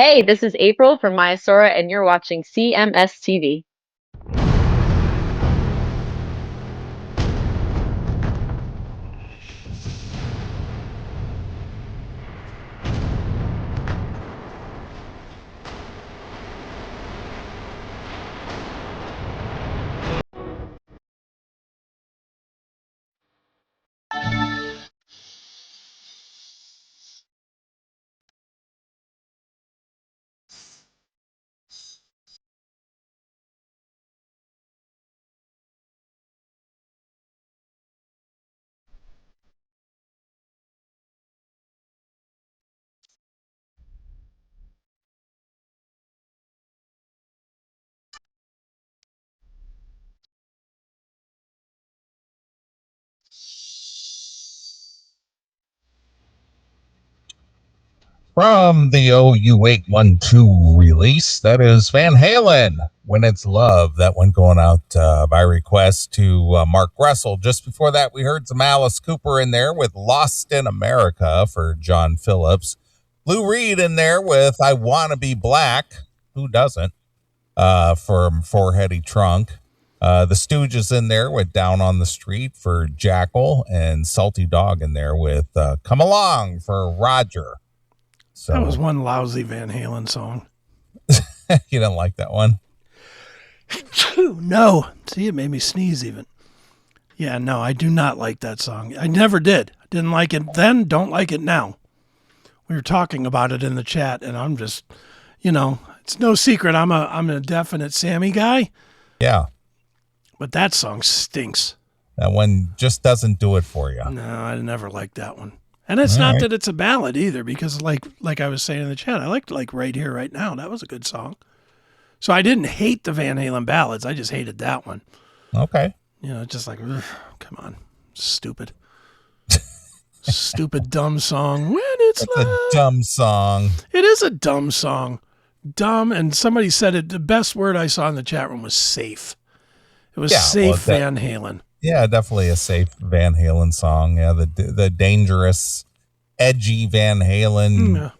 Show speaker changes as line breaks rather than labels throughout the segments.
Hey, this is April from Myasora, and you're watching CMS TV.
From the OU812 release, that is Van Halen, When It's Love. That one going out by request to Mark Russell. Just before that, we heard some Alice Cooper in there with Lost in America for John Phillips. Lou Reed in there with I Wanna Be Black. Who doesn't? From Four-Heady Trunk. The Stooges in there with Down on the Street for Jackal, and Salty Dog in there with Come Along for Roger. So
that was one lousy Van Halen song.
You didn't like that one?
No. See, it made me sneeze even. Yeah, no, I do not like that song. I never did. I didn't like it then, don't like it now. We were talking about it in the chat, and I'm just, it's no secret I'm a definite Sammy guy.
Yeah.
But that song stinks.
That one just doesn't do it for you.
No, I never liked that one. And it's not that it's a ballad either, because like I was saying in the chat, I liked like Right Here, Right Now. That was a good song. So I didn't hate the Van Halen ballads. I just hated that one.
Okay.
Just like, come on, stupid. Stupid, dumb song. When it's
a dumb song.
It is a dumb song. Dumb, and somebody said it, the best word I saw in the chat room was safe. It was safe Van Halen.
Yeah, definitely a safe Van Halen song. Yeah, the dangerous, edgy Van Halen,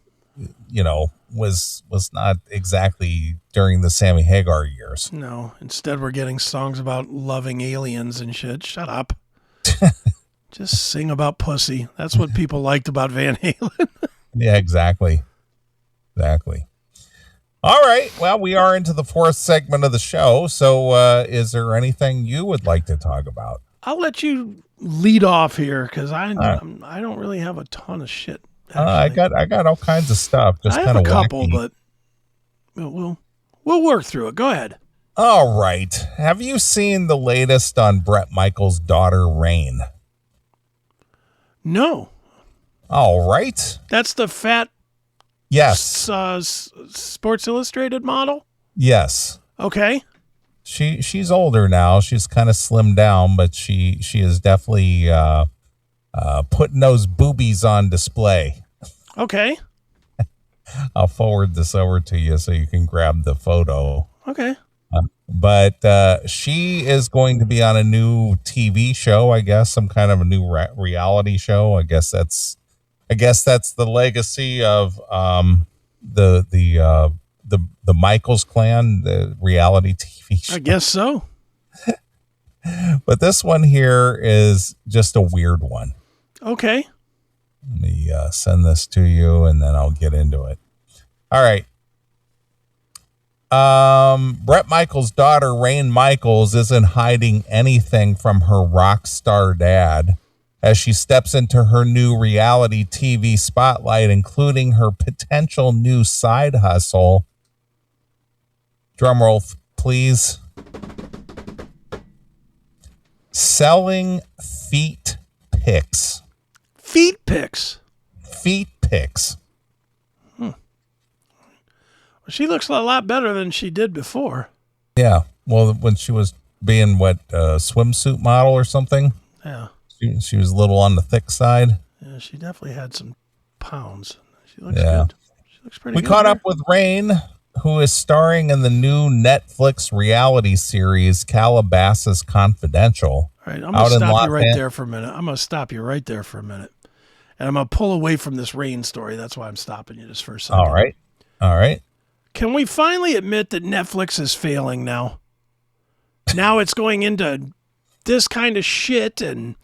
was not exactly during the Sammy Hagar years.
No, instead we're getting songs about loving aliens and shit. Shut up. Just sing about pussy. That's what people liked about Van Halen.
Yeah, exactly. Exactly. All right. Well, we are into the fourth segment of the show. So is there anything you would like to talk about?
I'll let you lead off here because I don't really have a ton of shit.
I got all kinds of stuff. Just
I
kind
have
of
a couple,
wacky.
But we'll work through it. Go ahead.
All right. Have you seen the latest on Bret Michaels' daughter, Rain?
No.
All right.
That's the fat
Yes.
Sports Illustrated model?
Yes.
Okay.
She's older now. She's kind of slimmed down, but she is definitely putting those boobies on display.
Okay.
I'll forward this over to you so you can grab the photo.
Okay.
But she is going to be on a new TV show, I guess, some kind of a new reality show. I guess that's the legacy of the Michaels clan, the reality TV show.
I guess so.
But this one here is just a weird one.
Okay.
Let me send this to you, and then I'll get into it. All right. Bret Michaels' daughter, Rain Michaels, isn't hiding anything from her rock star dad as she steps into her new reality TV spotlight, including her potential new side hustle. Drumroll, please. Selling feet pics.
Feet pics.
Feet pics.
Well, she looks a lot better than she did before.
Yeah. Well, when she was being a swimsuit model or something.
Yeah.
She was a little on the thick side.
Yeah, she definitely had some pounds. She looks good. She looks pretty good.
We caught up with Rain, who is starring in the new Netflix reality series Calabasas Confidential.
All right, I'm going to stop you right there for a minute. And I'm going to pull away from this Rain story. That's why I'm stopping you just for a second.
All right. All right.
Can we finally admit that Netflix is failing now? Now it's going into this kind of shit and,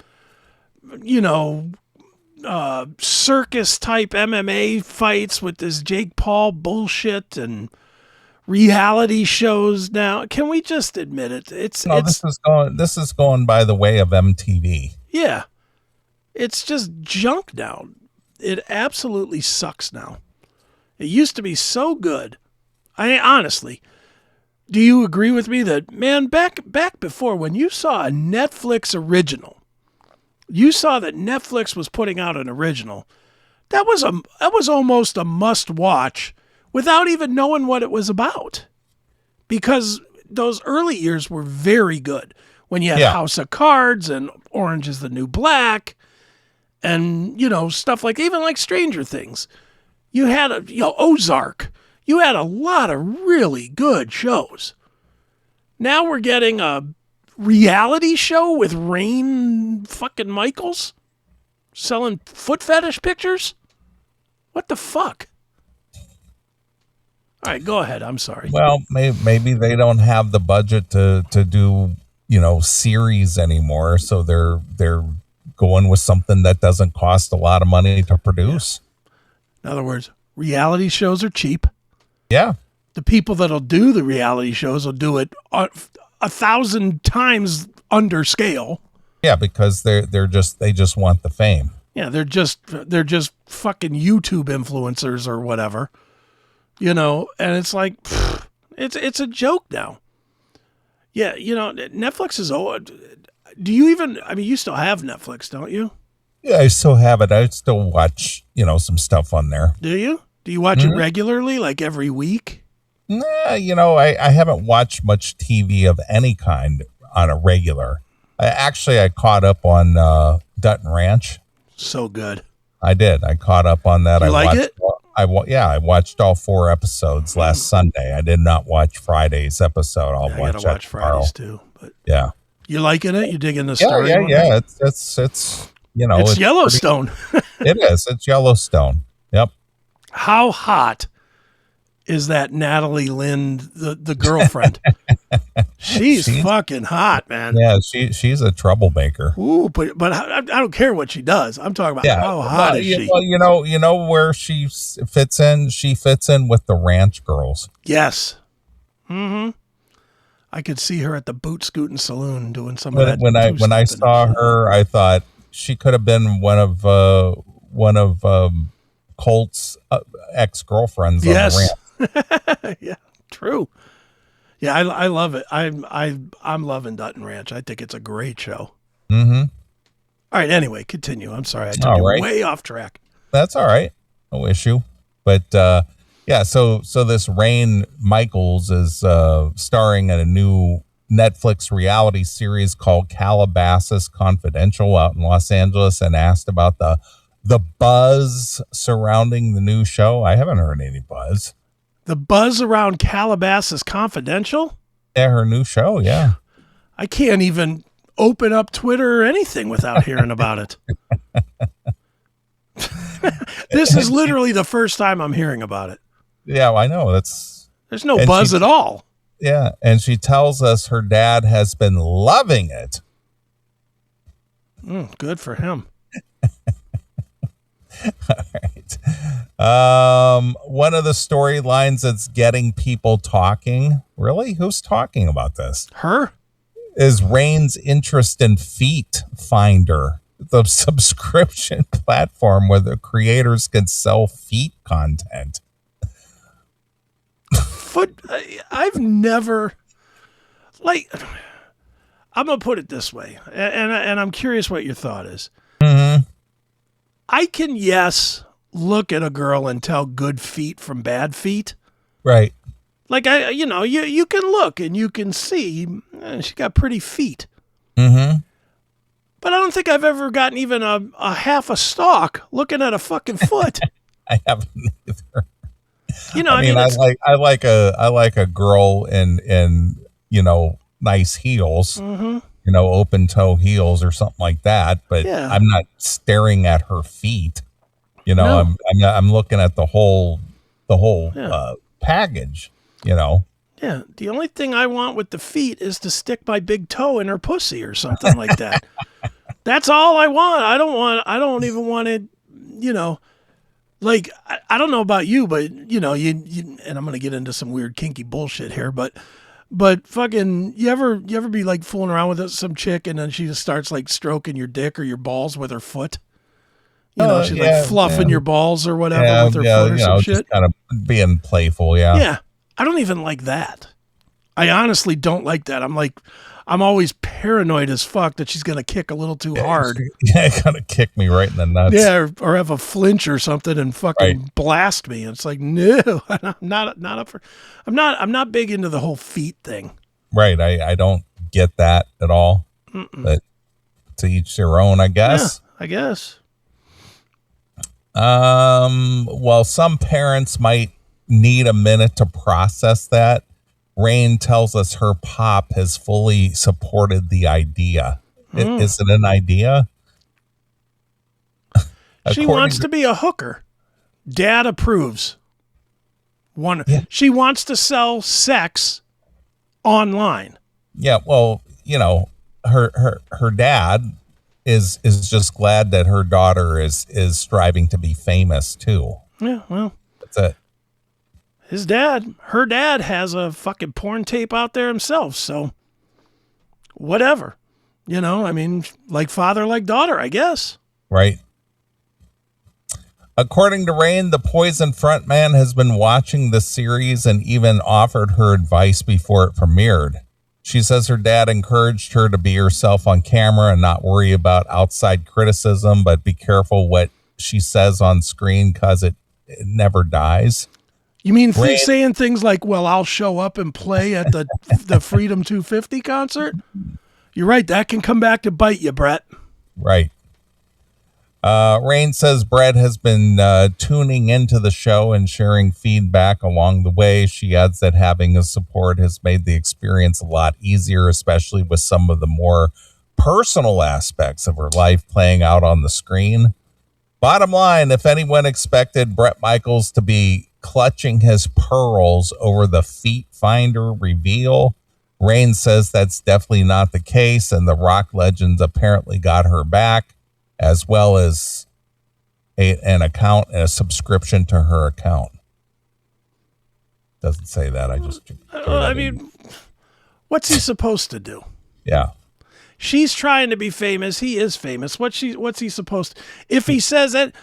circus type MMA fights with this Jake Paul bullshit and reality shows now. Can we just admit it?
This is going by the way of MTV.
Yeah. It's just junk now. It absolutely sucks now. It used to be so good. Honestly, do you agree with me that, man, back before when you saw a Netflix original, you saw that Netflix was putting out an original, that was almost a must watch without even knowing what it was about. Because those early years were very good. When you had House of Cards and Orange is the New Black and, stuff like, even like Stranger Things. You had Ozark. You had a lot of really good shows. Now we're getting a reality show with Rain fucking Michaels selling foot fetish pictures? What the fuck? All right, go ahead. I'm sorry.
Well, maybe they don't have the budget to do, series anymore, so they're going with something that doesn't cost a lot of money to produce.
In other words, reality shows are cheap.
Yeah.
The people that'll do the reality shows will do it 1,000 times under scale.
Yeah, because they just want the fame.
Yeah, they're just fucking YouTube influencers or whatever, and it's like, it's a joke now. Yeah, Netflix is old. Do you even? I mean, you still have Netflix, don't you?
Yeah, I still have it. I still watch, some stuff on there.
Do you? Do you watch it regularly, like every week?
Nah, I haven't watched much TV of any kind on a regular. I caught up on Dutton Ranch.
So good.
I did. I caught up on that.
You like it?
I watched all 4 episodes last Sunday. I did not watch Friday's episode. I gotta watch
Fridays too. But
yeah,
you liking it? You digging the story?
Yeah. It's
it's Yellowstone.
It is. It's Yellowstone. Yep.
How hot is that Natalie Lynn, the girlfriend? she's fucking hot, man.
Yeah, she's a troublemaker.
Ooh, but I don't care what she does. I'm talking about how hot is she?
Well, you know where she fits in. She fits in with the ranch girls.
Yes. Mm-hmm. I could see her at the Boot Scootin' Saloon doing some of that.
When I saw her, I thought she could have been one of Colt's ex-girlfriends.
Yes. On the ranch. Yeah, true. Yeah, I love it. I'm loving Dutton Ranch. I think it's a great show.
Mm-hmm.
All right. Anyway, continue. I'm sorry. I took you way off track.
That's all right. No issue. But so this Rain Michaels is starring in a new Netflix reality series called Calabasas Confidential out in Los Angeles, and asked about the buzz surrounding the new show. I haven't heard any buzz.
The buzz around Calabasas Confidential?
Yeah, her new show, yeah.
I can't even open up Twitter or anything without hearing about it. This is literally the first time I'm hearing about it.
Yeah, I know.
There's no buzz at all.
Yeah, and she tells us her dad has been loving it.
Good for him.
All right. One of the storylines that's getting people talking, really? Who's talking about this?
Her?
Is Rain's interest in Feet Finder, the subscription platform where the creators can sell feet content.
I've never, I'm going to put it this way, and I'm curious what your thought is.
Mm-hmm.
I can, look at a girl and tell good feet from bad feet.
Right.
Like, you can look and you can see she got pretty feet.
Mm-hmm.
But I don't think I've ever gotten even a half a stalk looking at a fucking foot.
I haven't either.
I
like a girl in nice heels, open toe heels or something like that. But I'm not staring at her feet.
No.
I'm looking at the whole
Yeah.
package, you know.
Yeah, the only thing I want with the feet is to stick my big toe in her pussy or something like that. That's all I want. I don't even want it, you know, like, I don't know about you, but, you know, you and I'm going to get into some weird kinky bullshit here, but fucking, you ever be like fooling around with some chick and then she just starts like stroking your dick or your balls with her foot? You know, she's like fluffing your balls or whatever with her foot or some shit.
Just kind of being playful, yeah.
Yeah. I don't even like that. I honestly don't like that. I'm always paranoid as fuck that she's going to kick a little too hard.
Yeah, kind of kick me right in the nuts.
Yeah, or have a flinch or something and fucking blast me. It's like, no, I'm not up for. I'm not big into the whole feet thing.
Right. I don't get that at all. But to each their own, I guess.
Yeah, I guess.
Well, some parents might need a minute to process that. Rain tells us her pop has fully supported the idea. Is it an idea?
She wants to be a hooker. Dad approves. She wants to sell sex online.
Yeah, well, you know, her dad is just glad that her daughter is striving to be famous too.
Yeah, well,
that's it.
Her dad has a fucking porn tape out there himself, so whatever. You know, I mean, like father, like daughter, I guess.
Right. According to Rain, the Poison frontman has been watching the series and even offered her advice before it premiered. She says her dad encouraged her to be herself on camera and not worry about outside criticism, but be careful what she says on screen because it never dies.
You mean saying things like, well, I'll show up and play at the Freedom 250 concert? You're right. That can come back to bite you, Brett.
Right. Rain says Brett has been tuning into the show and sharing feedback along the way. She adds that having his support has made the experience a lot easier, especially with some of the more personal aspects of her life playing out on the screen. Bottom line, if anyone expected Bret Michaels to be clutching his pearls over the Feet Finder reveal, Rain says that's definitely not the case, and the rock legends apparently got her back, as well as an account and a subscription to her account. Doesn't say that. I
mean, what's he supposed to do?
Yeah.
She's trying to be famous. He is famous. What's he supposed to? If he says it,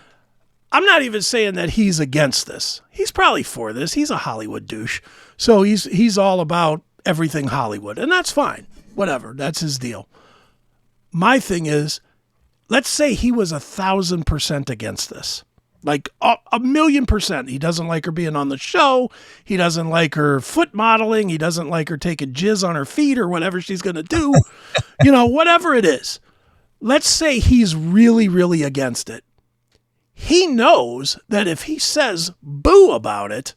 I'm not even saying that he's against this. He's probably for this. He's a Hollywood douche. So he's all about everything Hollywood, and that's fine. Whatever. That's his deal. My thing is, let's say he was 1,000% against this. Like a 1,000,000%. He doesn't like her being on the show. He doesn't like her foot modeling. He doesn't like her taking jizz on her feet or whatever she's going to do. You know, whatever it is. Let's say he's really, really against it. He knows that if he says boo about it,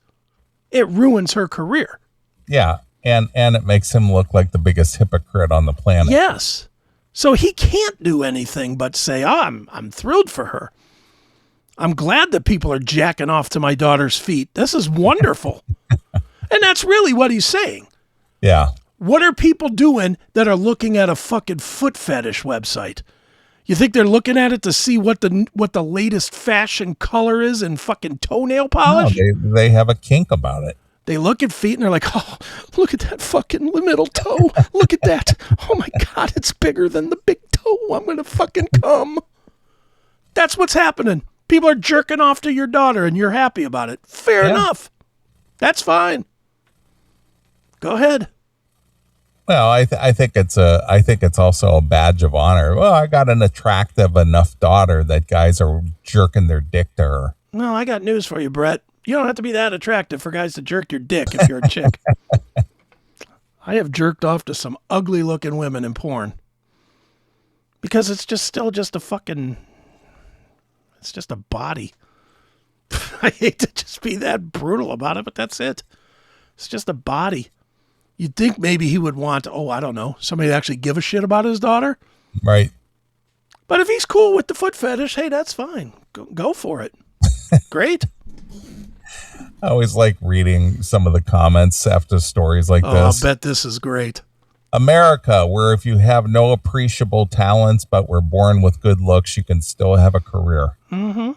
it ruins her career.
Yeah. And it makes him look like the biggest hypocrite on the planet.
Yes. So he can't do anything but say, oh, I'm thrilled for her. I'm glad that people are jacking off to my daughter's feet. This is wonderful. And that's really what he's saying.
Yeah.
What are people doing that are looking at a fucking foot fetish website? You think they're looking at it to see what the latest fashion color is in fucking toenail polish?
No, they have a kink about it.
They look at feet and they're like, oh, look at that fucking middle toe. Look at that. Oh my God, it's bigger than the big toe. I'm going to fucking come. That's what's happening. People are jerking off to your daughter and you're happy about it. Fair enough. That's fine. Go ahead.
Well, I think it's also a badge of honor. Well, I got an attractive enough daughter that guys are jerking their dick to her.
No, I got news for you, Brett. You don't have to be that attractive for guys to jerk your dick if you're a chick. I have jerked off to some ugly looking women in porn. Because it's still just a fucking, it's just a body. I hate to just be that brutal about it, but that's it. It's just a body. You'd think maybe he would want, I don't know, somebody to actually give a shit about his daughter.
Right.
But if he's cool with the foot fetish, hey, that's fine. Go for it. Great.
I always like reading some of the comments after stories like
I'll
this.
bet this is great.
America, where if you have no appreciable talents but were born with good looks, you can still have a career.
Mm-hmm.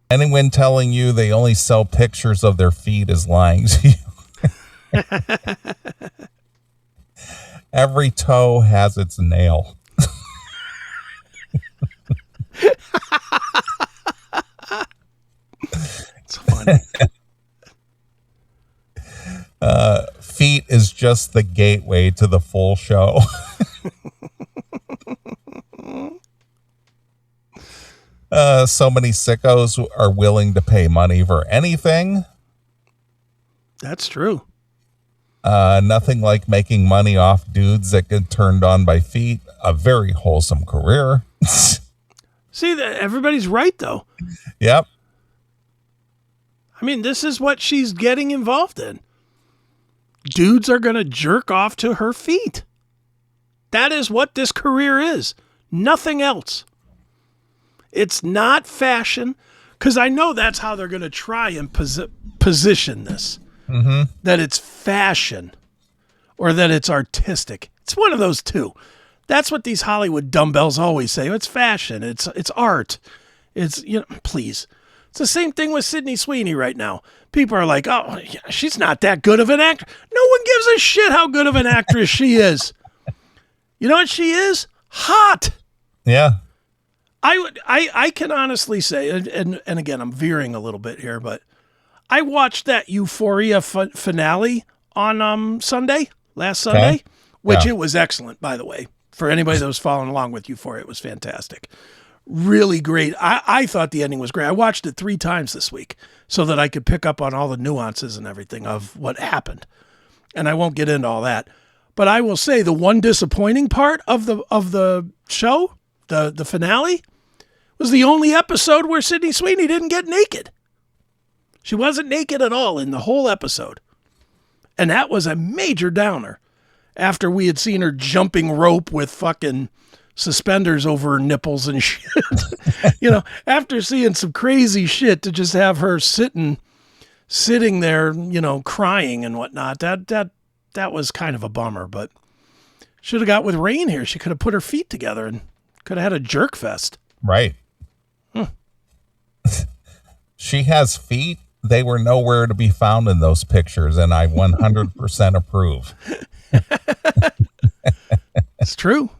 Anyone telling you they only sell pictures of their feet is lying to you. Every toe has its nail.
It's funny.
Feet is just the gateway to the full show. So many sickos are willing to pay money for anything.
That's true.
Nothing like making money off dudes that get turned on by feet. A very wholesome career.
See, everybody's right, though.
Yep.
I mean, this is what she's getting involved in. Dudes are going to jerk off to her feet. That is what this career is. Nothing else. It's not fashion, because I know that's how they're going to try and position this.
Mm-hmm.
That it's fashion or that it's artistic. It's one of those two. That's what these Hollywood dumbbells always say. It's fashion. It's art. It's, please. It's the same thing with Sydney Sweeney right now. People are like, oh, yeah, she's not that good of an actor. No one gives a shit how good of an actress she is. You know what she is? Hot.
Yeah.
I can honestly say, and again, I'm veering a little bit here, but I watched that Euphoria finale on last Sunday, which it was excellent, by the way. For anybody that was following along with Euphoria, it was fantastic. Really great. I thought the ending was great. I watched it 3 times this week so that I could pick up on all the nuances and everything of what happened. And I won't get into all that. But I will say the one disappointing part of the show, the finale, was the only episode where Sydney Sweeney didn't get naked. She wasn't naked at all in the whole episode. And that was a major downer after we had seen her jumping rope with fucking suspenders over her nipples and shit. After seeing some crazy shit, to just have her sitting there, crying and whatnot. That was kind of a bummer, but should have got with Rain here. She could have put her feet together and could have had a jerk fest.
Right. She has feet. They were nowhere to be found in those pictures, and I 100% approve.
It's true.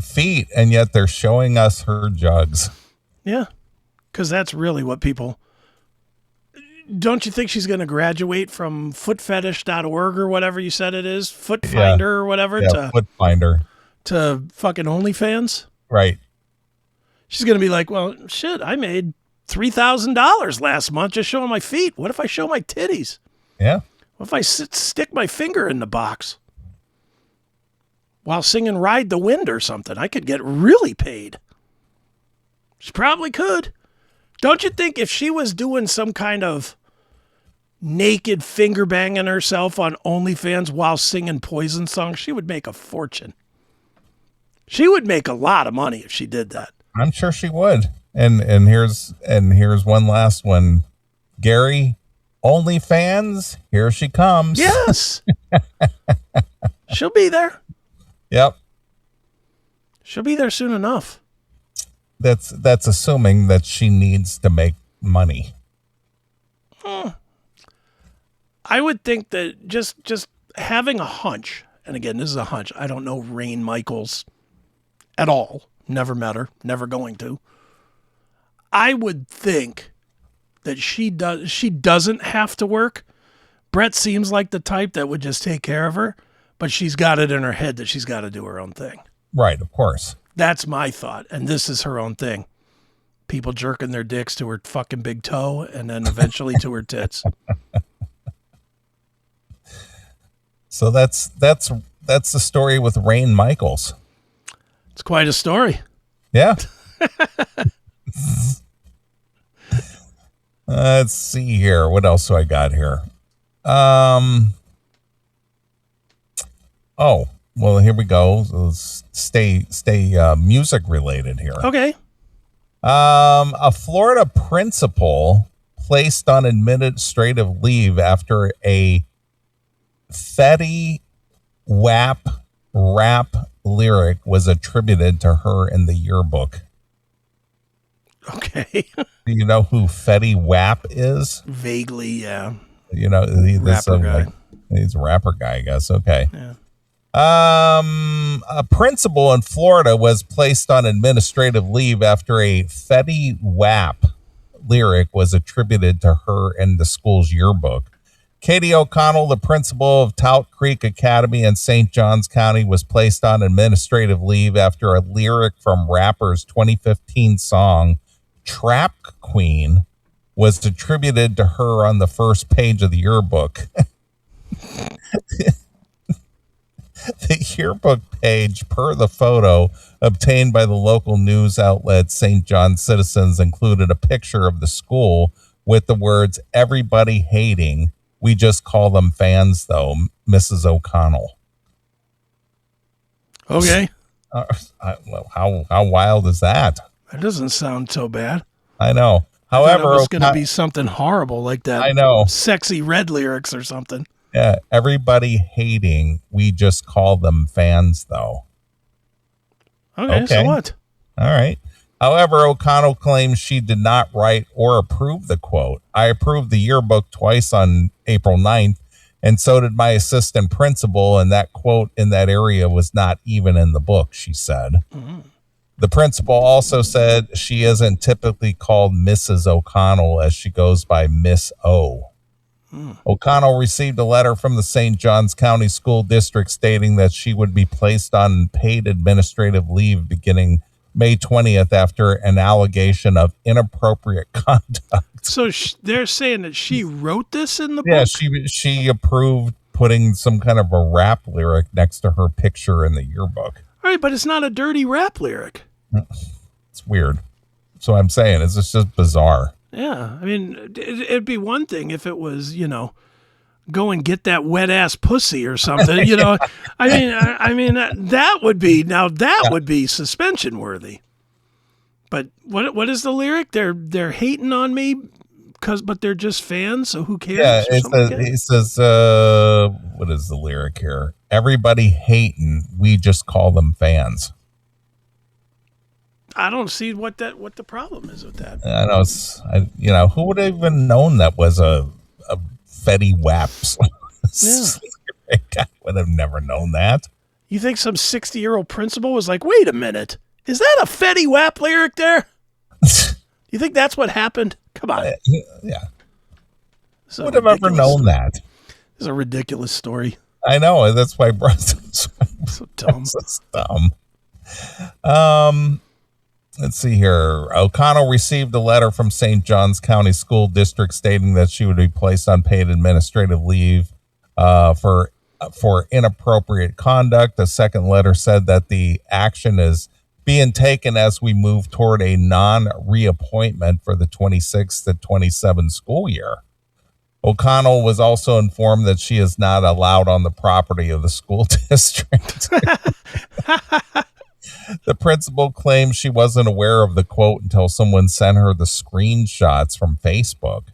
Feet, and yet they're showing us her jugs.
Yeah, because that's really what people... Don't you think she's going to graduate from footfetish.org or whatever you said it is? Footfinder or whatever?
Yeah, Footfinder.
To fucking OnlyFans?
Right.
She's going to be like, well, shit, I made $3,000 last month just showing my feet. What if I show my titties?
Yeah.
What if I stick my finger in the box while singing Ride the Wind or something? I could get really paid. She probably could. Don't you think if she was doing some kind of naked finger banging herself on OnlyFans while singing Poison songs, she would make a fortune? She would make a lot of money if she did that.
I'm sure she would. And here's one last one. Gary, OnlyFans, here she comes.
Yes. She'll be there.
Yep.
She'll be there soon enough.
That's assuming that she needs to make money.
I would think that just having a hunch, and again, this is a hunch. I don't know Rain Michaels at all. Never met her. Never going to. I would think that she doesn't have to work. Brett seems like the type that would just take care of her, but she's got it in her head that she's got to do her own thing.
Right, of course.
That's my thought, and this is her own thing. People jerking their dicks to her fucking big toe and then eventually to her tits.
So that's the story with Rain Michaels.
It's quite a story.
Yeah. Let's see here. What else do I got here? Oh, well, here we go. Let's stay music related here.
Okay.
A Florida principal placed on administrative leave after a Fetty Wap rap lyric was attributed to her in the yearbook.
Okay.
Do you know who Fetty Wap is?
Vaguely, yeah.
You know,
Rapper guy.
He's a rapper guy, I guess. Okay.
Yeah.
A principal in Florida was placed on administrative leave after a Fetty Wap lyric was attributed to her in the school's yearbook. Katie O'Connell, the principal of Tout Creek Academy in St. Johns County, was placed on administrative leave after a lyric from rapper's 2015 song Trap Queen was attributed to her on the first page of the yearbook. The yearbook page, per the photo obtained by the local news outlet St. John Citizens, included a picture of the school with the words, "Everybody hating. We just call them fans, though, Mrs. O'Connell."
Okay.
How wild is that?
That doesn't sound so bad.
I know.
I thought
However,
it was going to be something horrible like that.
I know.
Sexy red lyrics or something.
Yeah, everybody hating. We just call them fans, though.
Okay, so what?
All right. However, O'Connell claims she did not write or approve the quote. "I approved the yearbook twice on April 9th, and so did my assistant principal, and that quote in that area was not even in the book," she said. Mm-hmm. The principal also said she isn't typically called Mrs. O'Connell, as she goes by Miss O. O'Connell received a letter from the St. Johns County School District stating that she would be placed on paid administrative leave beginning May 20th after an allegation of inappropriate conduct.
So they're saying that she wrote this in the book?
Yeah, she approved putting some kind of a rap lyric next to her picture in the yearbook.
All right, but it's not a dirty rap lyric.
It's weird. That's what I'm saying. It's just bizarre.
Yeah, I mean, it'd be one thing if it was, go and get that wet ass pussy or something. I mean, that would be suspension worthy. But what is the lyric? They're hating on me but they're just fans. So who cares?
Yeah, it says, what is the lyric here? "Everybody hating. We just call them fans."
I don't see what the problem is with that.
I know who would have even known that was a Fetty Waps. Yeah. I would have never known that.
You think some 60-year-old principal was like, "Wait a minute, is that a Fetty Wap lyric there?" You think that's what happened? Come on.
Yeah. Who would have ever known that?
This is a ridiculous story.
I know. That's why I brought it.
So dumb.
It's dumb. Let's see here. O'Connell received a letter from St. Johns County School District stating that she would be placed on paid administrative leave for inappropriate conduct. A second letter said that the action is being taken as we move toward a non-reappointment for the 26 to 27 school year. O'Connell was also informed that she is not allowed on the property of the school district. The principal claims she wasn't aware of the quote until someone sent her the screenshots from Facebook.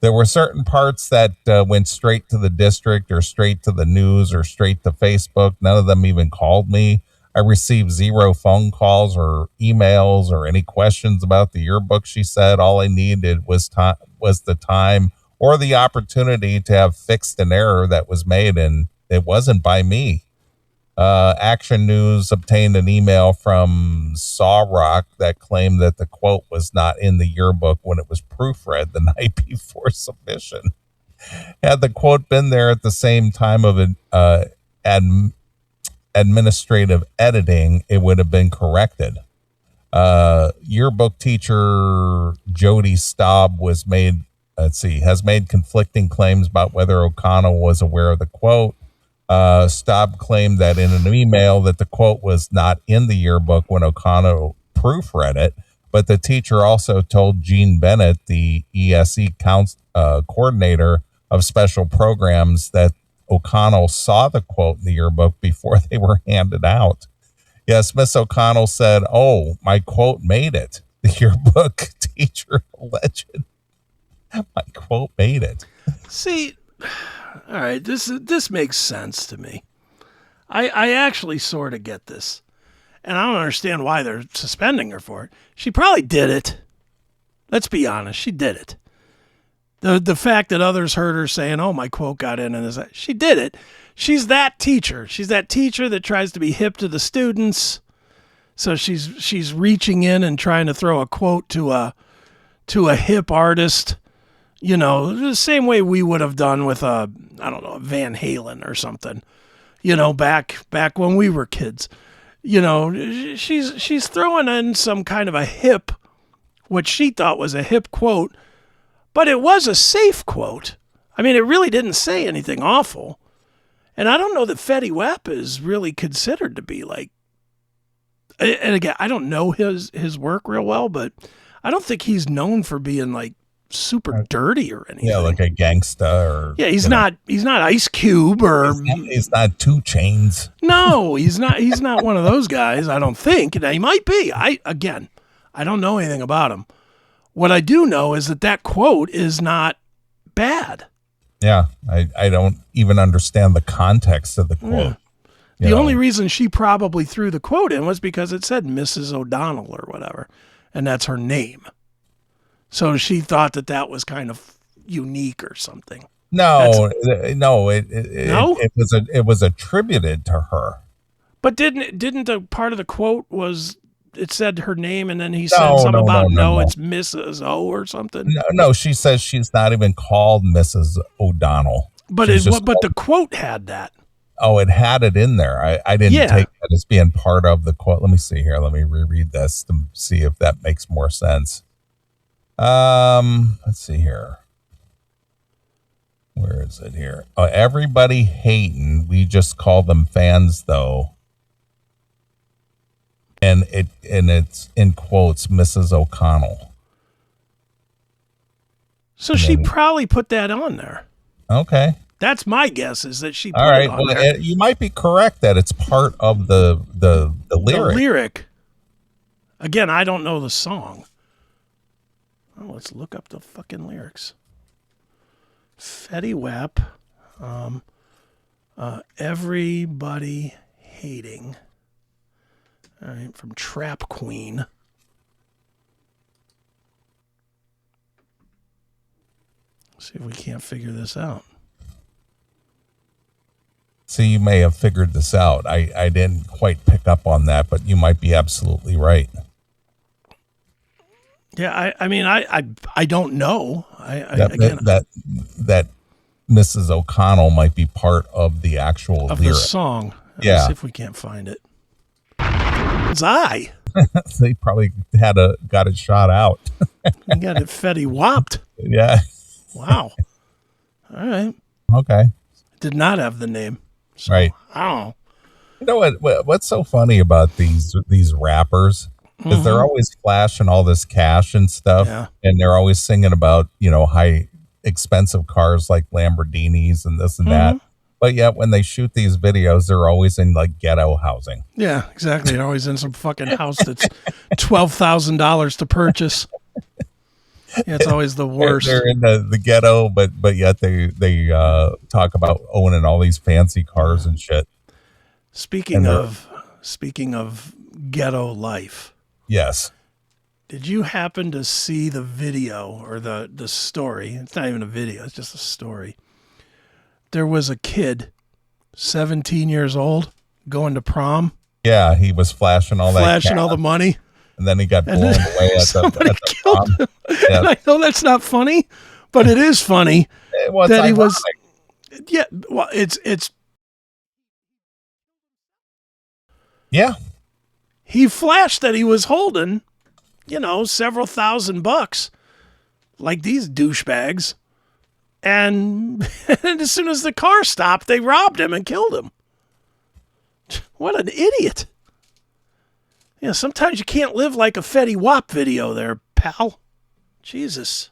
There were certain parts that went straight to the district or straight to the news or straight to Facebook. None of them even called me. I received 0 phone calls or emails or any questions about the yearbook, she said. All I needed was the time or the opportunity to have fixed an error that was made, and it wasn't by me. Action News obtained an email from Sawrock that claimed that the quote was not in the yearbook when it was proofread the night before submission. Had the quote been there at the same time of administrative editing, it would have been corrected. Yearbook teacher Jody Staub has made conflicting claims about whether O'Connell was aware of the quote. Staub claimed that in an email that the quote was not in the yearbook when O'Connell proofread it, but the teacher also told Jean Bennett, the ESE coordinator of special programs, that O'Connell saw the quote in the yearbook before they were handed out. Yes, Miss O'Connell said, "Oh, my quote made it." the yearbook teacher legend. My quote made it.
See, all right, this makes sense to me. I actually sort of get this. And I don't understand why they're suspending her for it. She probably did it. Let's be honest, she did it. The fact that others heard her saying, "Oh, my quote got in," and she did it. She's that teacher. She's that teacher that tries to be hip to the students. So she's reaching in and trying to throw a quote to a hip artist. You know, the same way we would have done with a Van Halen or something. You know, back when we were kids. You know, she's throwing in some kind of a hip, what she thought was a hip quote, but it was a safe quote. I mean, it really didn't say anything awful. And I don't know that Fetty Wap is really considered to be like, and again, I don't know his work real well, but I don't think he's known for being like super dirty or anything.
Yeah, like a gangsta or
he's not Ice Cube or
he's not 2 Chainz.
No, he's not one of those guys, I don't think. Now, he might be. I don't know anything about him. What I do know is that quote is not bad.
Yeah, I don't even understand the context of the quote.
Yeah. The only reason she probably threw the quote in was because it said Mrs. O'Donnell or whatever, and that's her name. So she thought that was kind of unique or something.
No,
No?
it was attributed to her.
But didn't the part of the quote was it said her name and then he said something about it's Mrs. O or something?
No, she says she's not even called Mrs. O'Donnell.
But the quote had that.
Oh, it had it in there. I didn't take that as being part of the quote. Let me see here. Let me reread this to see if that makes more sense. Let's see here. Where is it here? Everybody hating. We just call them fans, though. And it's in quotes, Mrs. O'Connell.
So she probably put that on there.
Okay.
That's my guess, is that she put
it
on there.
You might be correct that it's part of the lyric.
The lyric. Again, I don't know the song. Oh, let's look up the fucking lyrics. Fetty Wap. Everybody hating. All right, from Trap Queen. See if we can't figure this out.
So you may have figured this out. I didn't quite pick up on that, but you might be absolutely right.
Yeah, I mean, I don't know.
That Mrs. O'Connell might be part of the actual
of
lyric.
The song.
Let's
see if we can't find it. It's I.
They probably got it shot out.
You got it Fetty Whopped.
Yeah.
Wow. All right.
Okay.
Did not have the name. So,
right.
I don't know.
You know what's so funny about these rappers is they're always flashing all this cash and stuff, and they're always singing about high expensive cars like Lamborghinis and this and that. But yet when they shoot these videos, they're always in like ghetto housing.
Yeah, exactly. They're always in some fucking house that's $12,000 to purchase. Yeah, it's always the worst.
They're in the ghetto, but yet they talk about owning all these fancy cars and shit.
Speaking of ghetto life.
Yes.
Did you happen to see the video or the story? It's not even a video, it's just a story. There was a kid, 17 years old, going to prom.
Yeah, he was flashing all
the money.
And then he got blown away at the
killed him. Yeah. And I know that's not funny, but it is funny that ironic. He was. Yeah, well, it's.
Yeah.
He flashed that he was holding, several $1,000, like these douchebags, and as soon as the car stopped, they robbed him and killed him. What an idiot! Yeah, sometimes you can't live like a Fetty Wap video there, pal. Jesus.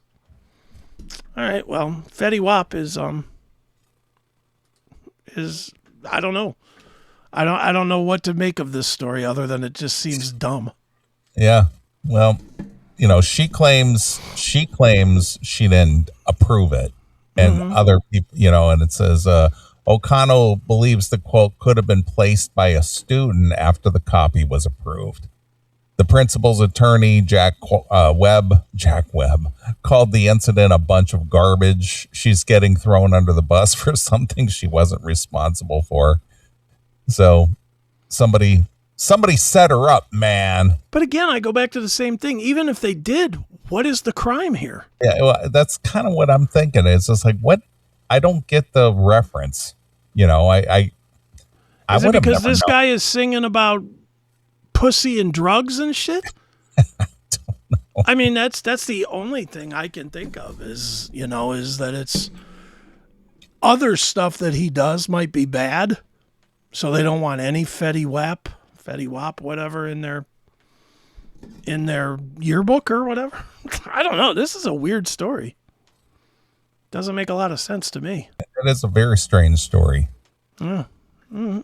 All right, well, Fetty Wap is I don't know. I don't know what to make of this story other than it just seems dumb.
Yeah. Well, she claims she didn't approve it, and other people, and it says O'Connell believes the quote could have been placed by a student after the copy was approved. The principal's attorney, Jack Webb, called the incident a bunch of garbage. She's getting thrown under the bus for something she wasn't responsible for. So somebody set her up, man.
But again, I go back to the same thing. Even if they did, what is the crime here?
Yeah, well, that's kind of what I'm thinking. It's just like, what? I don't get the reference. I
Is it
would have
because
never
this
known.
guy is singing about pussy and drugs and shit? I mean, that's the only thing I can think of is that it's other stuff that he does might be bad, so they don't want any Fetty Wap, whatever in their yearbook or whatever. I don't know. This is a weird story. Doesn't make a lot of sense to me.
It is a very strange story.
Yeah. Mm-hmm.